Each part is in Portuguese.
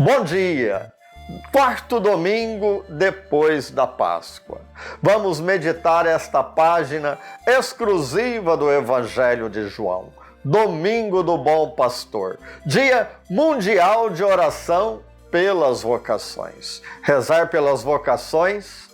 Bom dia! Quarto domingo depois da Páscoa. Vamos meditar esta página exclusiva do Evangelho de João. Domingo do Bom Pastor. Dia mundial de oração pelas vocações. Rezar pelas vocações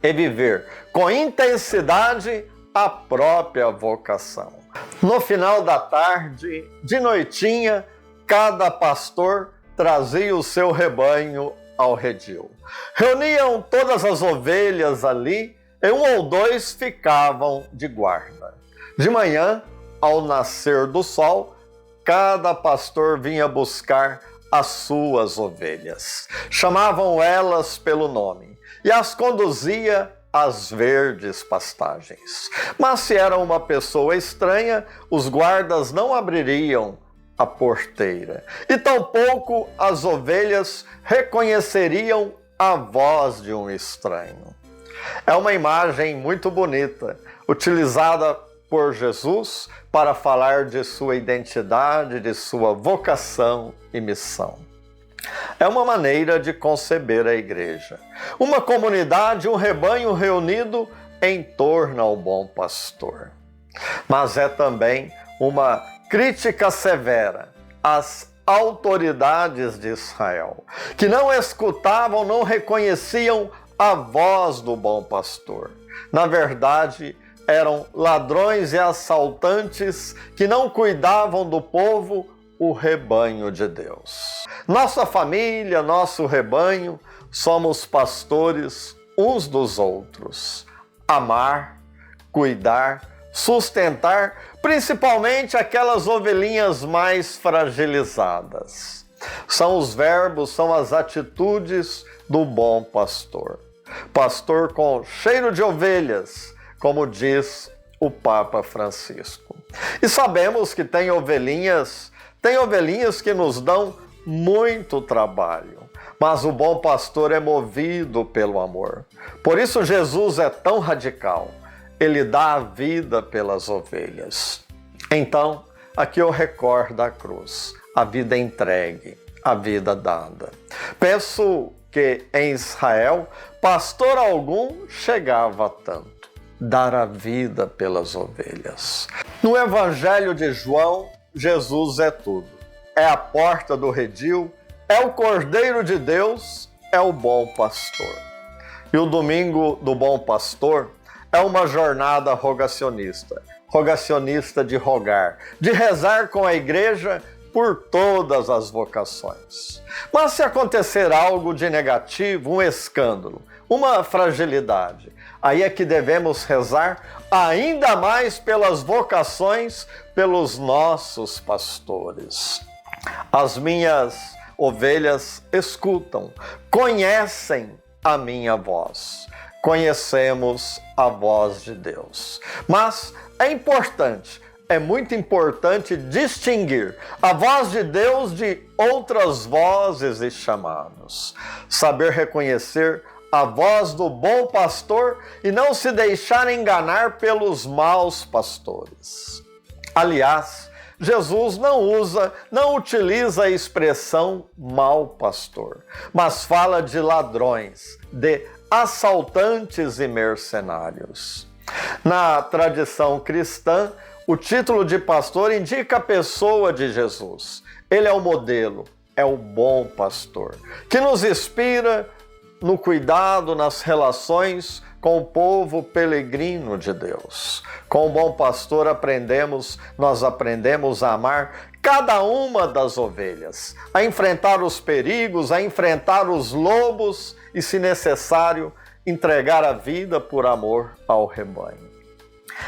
e viver com intensidade a própria vocação. No final da tarde, de noitinha, cada pastor trazia o seu rebanho ao redil. Reuniam todas as ovelhas ali e um ou dois ficavam de guarda. De manhã, ao nascer do sol, cada pastor vinha buscar as suas ovelhas. Chamavam elas pelo nome e as conduzia às verdes pastagens. Mas se era uma pessoa estranha, os guardas não abririam a porteira, e tampouco as ovelhas reconheceriam a voz de um estranho. É uma imagem muito bonita, utilizada por Jesus para falar de sua identidade, de sua vocação e missão. É uma maneira de conceber a igreja. Uma comunidade, um rebanho reunido em torno ao bom pastor. Mas é também uma crítica severa às autoridades de Israel, que não escutavam, não reconheciam a voz do bom pastor. Na verdade, eram ladrões e assaltantes que não cuidavam do povo, o rebanho de Deus. Nossa família, nosso rebanho, somos pastores uns dos outros. Amar, cuidar, sustentar, principalmente aquelas ovelhinhas mais fragilizadas. São os verbos, são as atitudes do bom pastor. Pastor com cheiro de ovelhas, como diz o Papa Francisco. E sabemos que tem ovelhinhas que nos dão muito trabalho, mas o bom pastor é movido pelo amor. Por isso Jesus é tão radical. Ele dá a vida pelas ovelhas. Então, aqui eu recordo a cruz, a vida entregue, a vida dada. Penso que em Israel, pastor algum chegava a tanto, dar a vida pelas ovelhas. No Evangelho de João, Jesus é tudo. É a porta do redil, é o Cordeiro de Deus, é o bom pastor. E o domingo do bom pastor é uma jornada rogacionista de rogar, de rezar com a igreja por todas as vocações. Mas se acontecer algo de negativo, um escândalo, uma fragilidade, aí é que devemos rezar ainda mais pelas vocações, pelos nossos pastores. As minhas ovelhas escutam, conhecem a minha voz. Conhecemos a voz de Deus. Mas é muito importante distinguir a voz de Deus de outras vozes e chamados. Saber reconhecer a voz do bom pastor e não se deixar enganar pelos maus pastores. Aliás, Jesus não utiliza a expressão mau pastor, mas fala de ladrões, de assaltantes e mercenários. Na tradição cristã, o título de pastor indica a pessoa de Jesus. Ele é o modelo, é o bom pastor, que nos inspira no cuidado, nas relações com o povo peregrino de Deus. Com o bom pastor nós aprendemos a amar cada uma das ovelhas, a enfrentar os perigos, a enfrentar os lobos e, se necessário, entregar a vida por amor ao rebanho.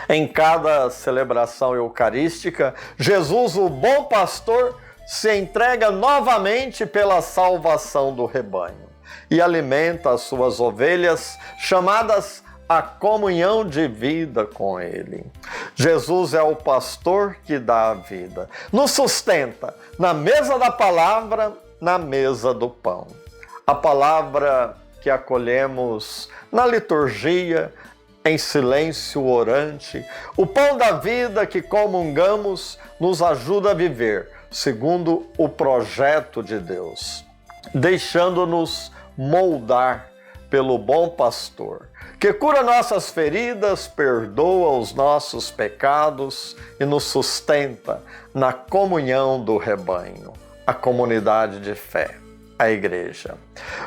Em cada celebração eucarística, Jesus, o bom pastor, se entrega novamente pela salvação do rebanho e alimenta as suas ovelhas, chamadas à comunhão de vida com Ele. Jesus é o pastor que dá a vida, nos sustenta na mesa da palavra, na mesa do pão. A palavra que acolhemos na liturgia, em silêncio orante, o pão da vida que comungamos nos ajuda a viver segundo o projeto de Deus. deixando-nos moldar pelo bom pastor, que cura nossas feridas, perdoa os nossos pecados e nos sustenta na comunhão do rebanho, a comunidade de fé, a igreja.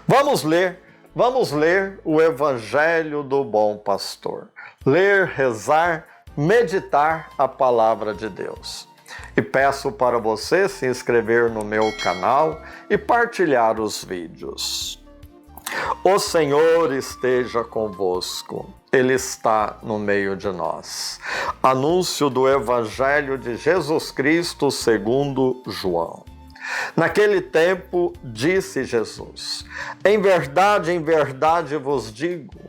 Vamos ler o Evangelho do Bom Pastor. Ler, rezar, meditar a palavra de Deus. E peço para você se inscrever no meu canal e partilhar os vídeos. O Senhor esteja convosco, Ele está no meio de nós. Anúncio do Evangelho de Jesus Cristo segundo João. Naquele tempo, disse Jesus: em verdade vos digo,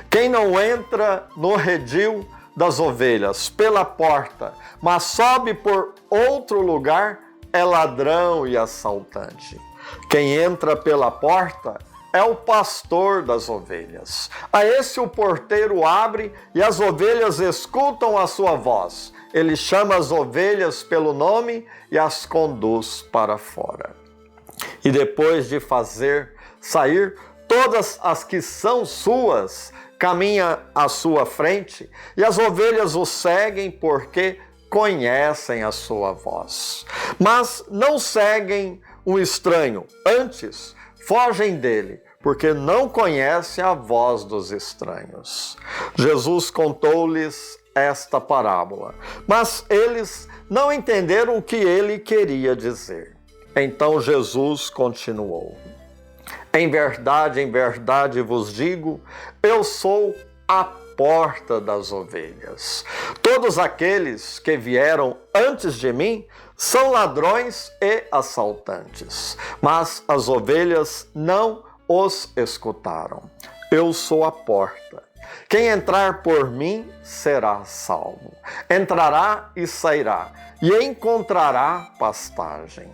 quem não entra no redil das ovelhas pela porta, mas sobe por outro lugar, é ladrão e assaltante. Quem entra pela porta é o pastor das ovelhas. A esse o porteiro abre e as ovelhas escutam a sua voz. Ele chama as ovelhas pelo nome e as conduz para fora. E depois de fazer sair todas as que são suas, caminha à sua frente, e as ovelhas o seguem porque conhecem a sua voz. Mas não seguem o estranho, antes fogem dele, porque não conhecem a voz dos estranhos. Jesus contou-lhes esta parábola, mas eles não entenderam o que ele queria dizer. Então Jesus continuou: em verdade vos digo, eu sou a porta das ovelhas. Todos aqueles que vieram antes de mim são ladrões e assaltantes, mas as ovelhas não os escutaram. Eu sou a porta. Quem entrar por mim será salvo. Entrará e sairá, e encontrará pastagem.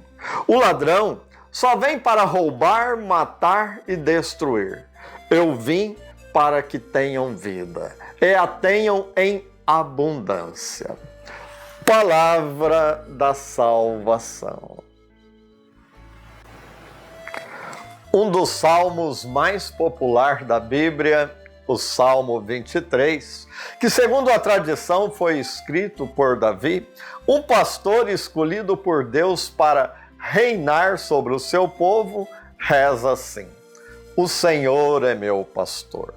O ladrão só vem para roubar, matar e destruir. Eu vim para que tenham vida, e a tenham em abundância. Palavra da salvação. Um dos salmos mais populares da Bíblia, o Salmo 23, que segundo a tradição foi escrito por Davi, um pastor escolhido por Deus para reinar sobre o seu povo, reza assim: o Senhor é meu pastor,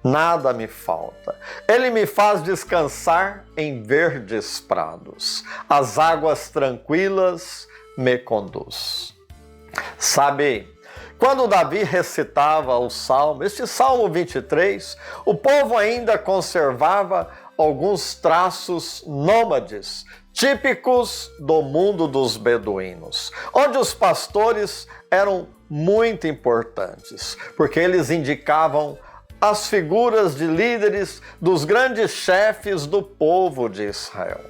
nada me falta. Ele me faz descansar em verdes prados, as águas tranquilas me conduz. Sabe, quando Davi recitava o Salmo, este Salmo 23, o povo ainda conservava alguns traços nômades, típicos do mundo dos beduínos, onde os pastores eram muito importantes, porque eles indicavam as figuras de líderes dos grandes chefes do povo de Israel.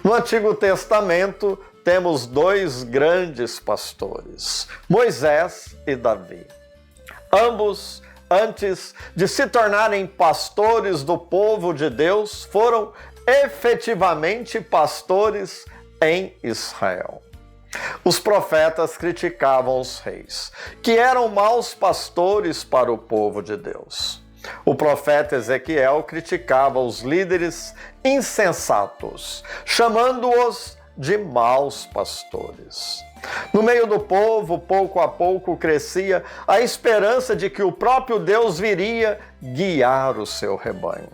No Antigo Testamento, temos dois grandes pastores, Moisés e Davi. Ambos, antes de se tornarem pastores do povo de Deus, foram efetivamente pastores em Israel. Os profetas criticavam os reis, que eram maus pastores para o povo de Deus. O profeta Ezequiel criticava os líderes insensatos, chamando-os de maus pastores. No meio do povo, pouco a pouco crescia a esperança de que o próprio Deus viria guiar o seu rebanho.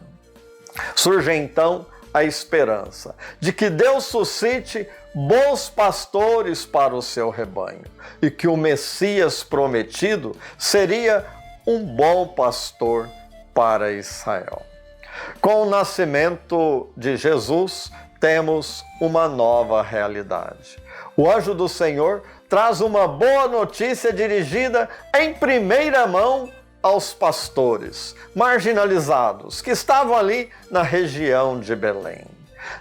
Surge então a esperança de que Deus suscite bons pastores para o seu rebanho e que o Messias prometido seria um bom pastor para Israel. Com o nascimento de Jesus, temos uma nova realidade. O anjo do Senhor traz uma boa notícia dirigida em primeira mão aos pastores marginalizados que estavam ali na região de Belém.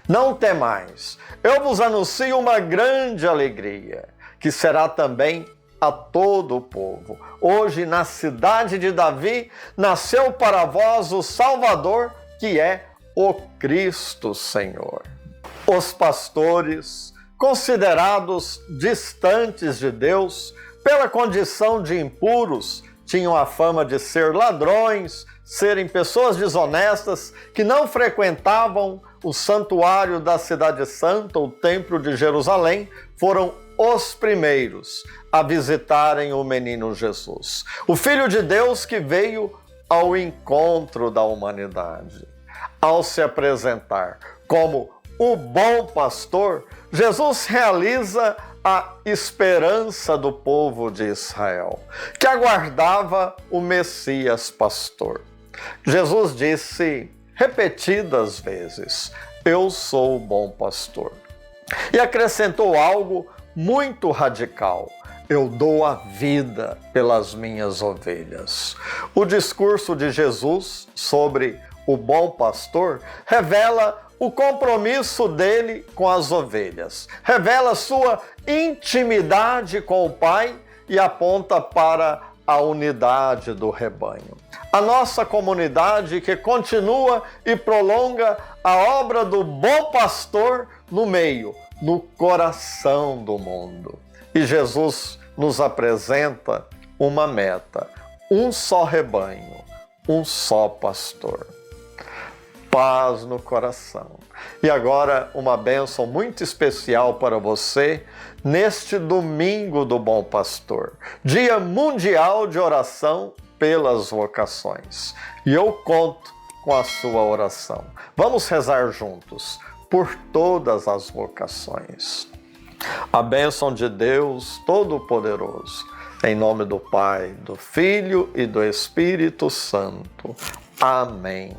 Não temais, eu vos anuncio uma grande alegria, que será também a todo o povo. Hoje, na cidade de Davi, nasceu para vós o Salvador, que é o Cristo Senhor. Os pastores, considerados distantes de Deus, pela condição de impuros, tinham a fama de ser ladrões, serem pessoas desonestas que não frequentavam o santuário da Cidade Santa, o Templo de Jerusalém, foram os primeiros a visitarem o menino Jesus, o Filho de Deus que veio ao encontro da humanidade. Ao se apresentar como o bom pastor, Jesus realiza a esperança do povo de Israel, que aguardava o Messias pastor. Jesus disse repetidas vezes: "Eu sou o bom pastor." E acrescentou algo muito radical: "Eu dou a vida pelas minhas ovelhas." O discurso de Jesus sobre o bom pastor revela o compromisso dele com as ovelhas, revela sua intimidade com o Pai e aponta para a unidade do rebanho. A nossa comunidade que continua e prolonga a obra do bom pastor no meio, no coração do mundo. E Jesus nos apresenta uma meta: um só rebanho, um só pastor. Paz no coração. E agora uma bênção muito especial para você neste domingo do Bom Pastor, Dia Mundial de Oração pelas Vocações. E eu conto com a sua oração. Vamos rezar juntos por todas as vocações. A bênção de Deus Todo-Poderoso, em nome do Pai, do Filho e do Espírito Santo. Amém.